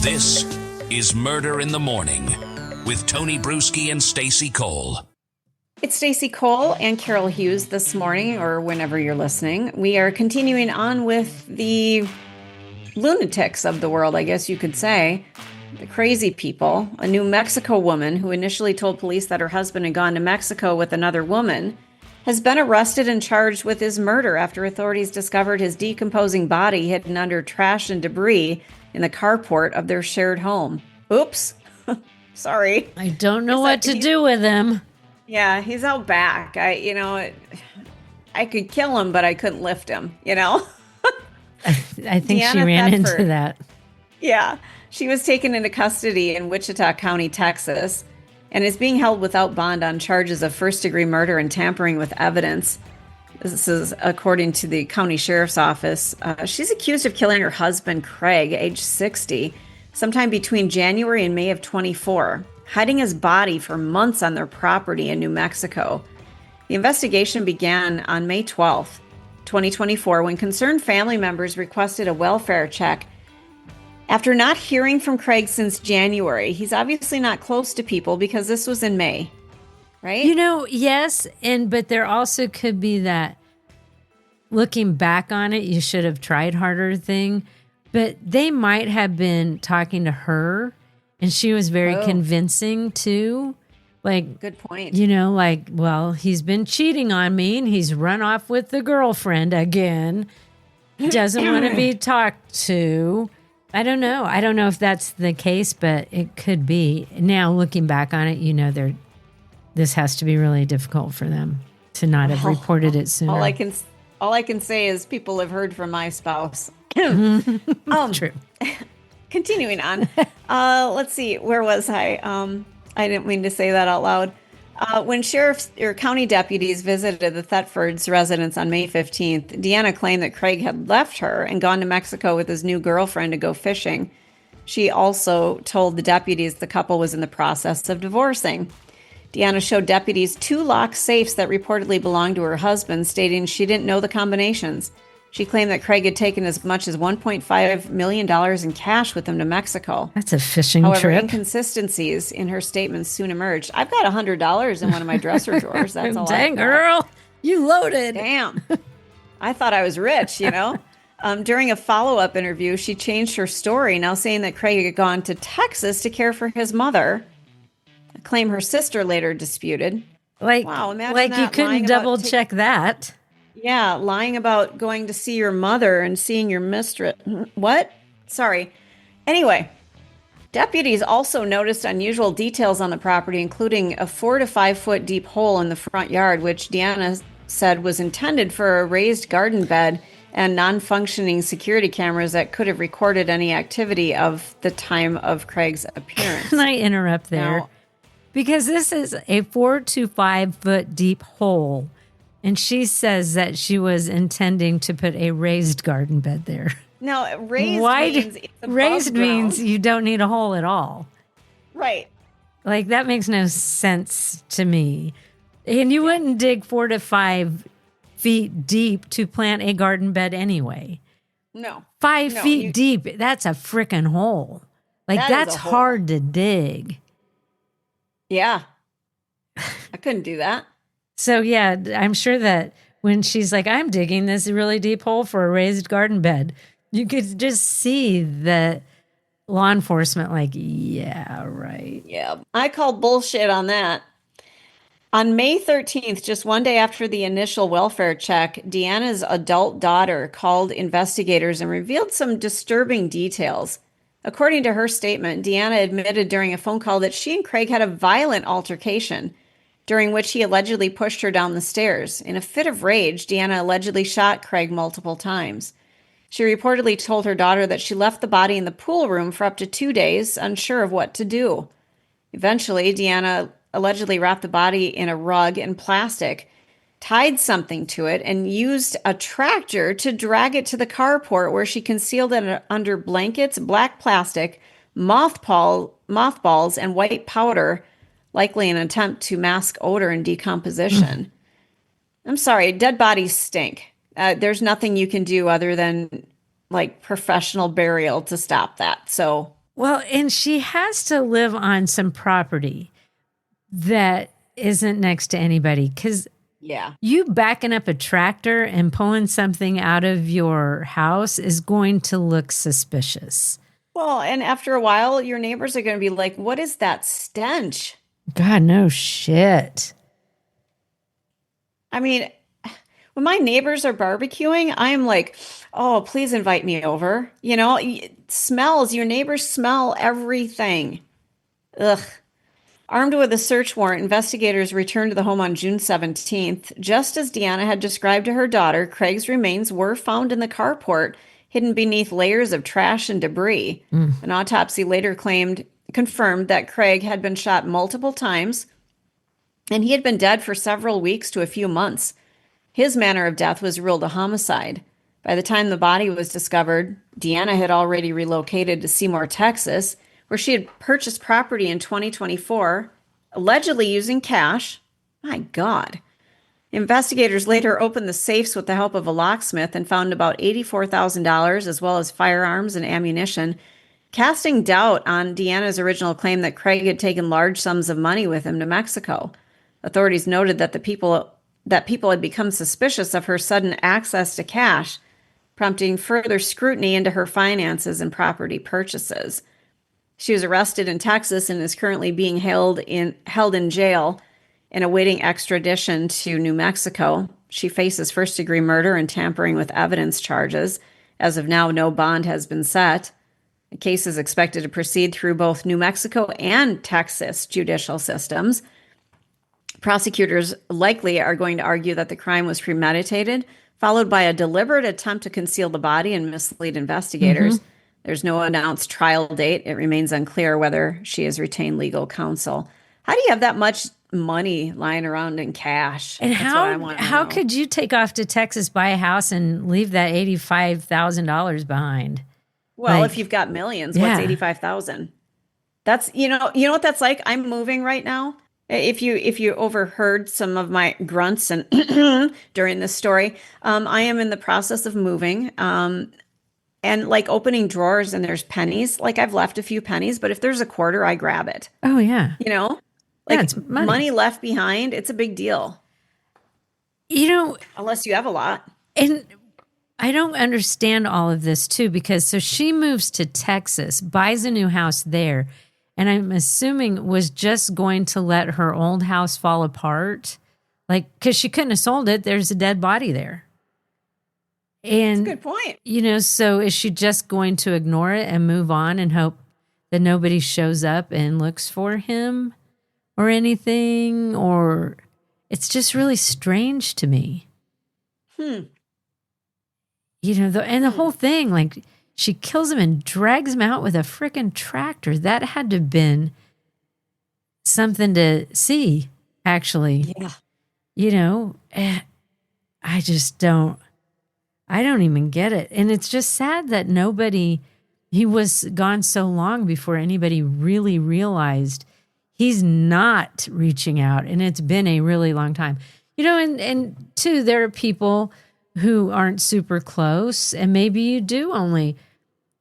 This is Murder in the Morning with Tony Bruschi and Stacey Cole. It's Stacey Cole and Carol Hughes this morning, or whenever you're listening. We are continuing on with the lunatics of the world, I guess you could say. The crazy people. A New Mexico woman who initially told police that her husband had gone to Mexico with another woman has been arrested and charged with his murder after authorities discovered his decomposing body hidden under trash and debris in the carport of their shared home. Oops. Sorry. I don't know what to do with him. Yeah, he's out back. I could kill him, but I couldn't lift him, I think Deana she ran Thetford. into that. Yeah. She was taken into custody in Wichita County, Texas, and is being held without bond on charges of first-degree murder and tampering with evidence. This is according to the county sheriff's office. She's accused of killing her husband, Craig, age 60, sometime between January and May of 24, hiding his body for months on their property in New Mexico. The investigation began on May 12th, 2024, when concerned family members requested a welfare check. After not hearing from Craig since January, he's obviously not close to people because this was in May, right? Yes, but there also could be that looking back on it, you should have tried harder thing. But they might have been talking to her, and she was very convincing too. Good point. Well, he's been cheating on me, and he's run off with the girlfriend again. Doesn't want to be talked to. I don't know. I don't know if that's the case, but it could be. Now, looking back on it, this has to be really difficult for them to not have reported it sooner. All I can say is people have heard from my spouse. True. Continuing on. Let's see. Where was I? I didn't mean to say that out loud. When sheriffs or county deputies visited the Thetford's residence on May 15th, Deana claimed that Craig had left her and gone to Mexico with his new girlfriend to go fishing. She also told the deputies the couple was in the process of divorcing. Deana showed deputies 2 locked safes that reportedly belonged to her husband, stating she didn't know the combinations. She claimed that Craig had taken as much as $1.5 million in cash with him to Mexico. That's a fishing However, trip. inconsistencies in her statements soon emerged. I've got $100 in one of my dresser drawers. That's all. Dang, girl, you loaded. Damn. I thought I was rich, During a follow-up interview, she changed her story, now saying that Craig had gone to Texas to care for his mother, a claim her sister later disputed. Wow, imagine that, you couldn't double check that. Yeah, lying about going to see your mother and seeing your mistress. What? Sorry. Anyway, deputies also noticed unusual details on the property, including a 4 to 5 foot deep hole in the front yard, which Deana said was intended for a raised garden bed, and non-functioning security cameras that could have recorded any activity of the time of Craig's appearance. Can I interrupt there? Now, because this is a 4 to 5 foot deep hole. And she says that she was intending to put a raised garden bed there. No, raised means you don't need a hole at all. Right. That makes no sense to me. And you wouldn't dig 4 to 5 feet deep to plant a garden bed anyway. No. 5 feet deep, that's a frickin' hole. That's hard to dig. Yeah. I couldn't do that. So, yeah, I'm sure that when she's like, I'm digging this really deep hole for a raised garden bed, you could just see the law enforcement yeah, right. Yeah, I call bullshit on that. On May 13th, just one day after the initial welfare check, Deana's adult daughter called investigators and revealed some disturbing details. According to her statement, Deana admitted during a phone call that she and Craig had a violent altercation, during which he allegedly pushed her down the stairs. In a fit of rage, Deana allegedly shot Craig multiple times. She reportedly told her daughter that she left the body in the pool room for up to 2 days, unsure of what to do. Eventually, Deana allegedly wrapped the body in a rug and plastic, tied something to it, and used a tractor to drag it to the carport, where she concealed it under blankets, black plastic, mothballs, and white powder, likely an attempt to mask odor and decomposition. I'm sorry, dead bodies stink. There's nothing you can do other than professional burial to stop that. So Well, and she has to live on some property that isn't next to anybody, because Yeah. you backing up a tractor and pulling something out of your house is going to look suspicious. Well, and after a while, your neighbors are going to be like, what is that stench? God, no shit. I mean, when my neighbors are barbecuing, I am like, oh, please invite me over. Smells, your neighbors smell everything. Ugh. Armed with a search warrant, investigators returned to the home on June 17th. Just as Deana had described to her daughter, Craig's remains were found in the carport, hidden beneath layers of trash and debris. An autopsy later confirmed that Craig had been shot multiple times, and he had been dead for several weeks to a few months. His manner of death was ruled a homicide. By the time the body was discovered, Deana had already relocated to Seymour, Texas, where she had purchased property in 2024, allegedly using cash. My God. Investigators later opened the safes with the help of a locksmith and found about $84,000 as well as firearms and ammunition, casting doubt on Deana's original claim that Craig had taken large sums of money with him to Mexico. Authorities noted that people had become suspicious of her sudden access to cash, prompting further scrutiny into her finances and property purchases. She was arrested in Texas and is currently being held in jail and awaiting extradition to New Mexico. She faces first-degree murder and tampering with evidence charges. As of now, no bond has been set. The case is expected to proceed through both New Mexico and Texas judicial systems. Prosecutors likely are going to argue that the crime was premeditated, followed by a deliberate attempt to conceal the body and mislead investigators. There's no announced trial date. It remains unclear whether she has retained legal counsel. How do you have that much money lying around in cash? And That's what I want to how know. could you take off to Texas, buy a house, and leave that $85,000 behind? Well, Like, if you've got millions, yeah. what's 85,000? That's you know what that's like. I'm moving right now. If you overheard some of my grunts and during this story, I am in the process of moving. And like opening drawers and there's pennies. Like I've left a few pennies, but if there's a quarter, I grab it. Oh, yeah. Yeah, Yeah, like it's money. money left behind, it's a big deal. Unless you have a lot. And I don't understand all of this too, because so she moves to Texas, buys a new house there, and I'm assuming was just going to let her old house fall apart. Like, because she couldn't have sold it. There's a dead body there. And, Good point. So is she just going to ignore it and move on and hope that nobody shows up and looks for him or anything? Or it's just really strange to me. And the whole thing, like she kills him and drags him out with a freaking tractor. That had to have been something to see, actually. Yeah. I just I don't even get it. And it's just sad that he was gone so long before anybody really realized he's not reaching out. And it's been a really long time. And two, there are people who aren't super close, and maybe you do only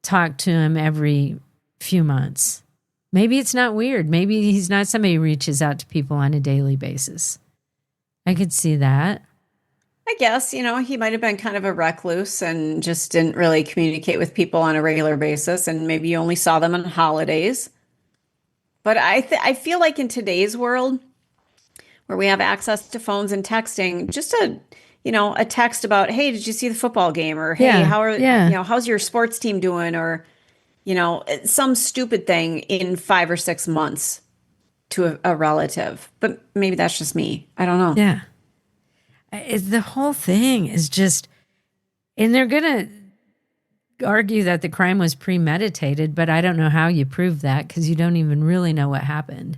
talk to him every few months. Maybe it's not weird. Maybe he's not somebody who reaches out to people on a daily basis. I could see that. I guess, he might have been kind of a recluse and just didn't really communicate with people on a regular basis. And maybe you only saw them on holidays. But I feel like in today's world where we have access to phones and texting, just a text about, hey, did you see the football game? Or, hey, how's your sports team doing? Or, some stupid thing in 5 or 6 months to a relative. But maybe that's just me. I don't know. Yeah. The whole thing is just, and they're going to argue that the crime was premeditated, but I don't know how you prove that because you don't even really know what happened.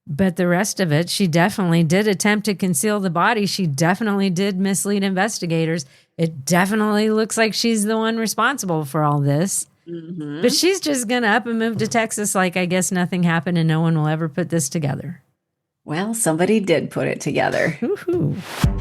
But the rest of it, she definitely did attempt to conceal the body. She definitely did mislead investigators. It definitely looks like she's the one responsible for all this. But she's just going to up and move to Texas like I guess nothing happened and no one will ever put this together. Well, somebody did put it together.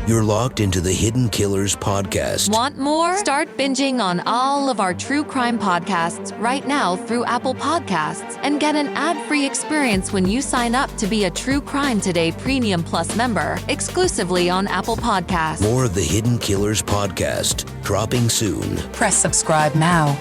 You're locked into the Hidden Killers podcast. Want more? Start binging on all of our true crime podcasts right now through Apple Podcasts and get an ad-free experience when you sign up to be a True Crime Today Premium Plus member exclusively on Apple Podcasts. More of the Hidden Killers podcast dropping soon. Press subscribe now.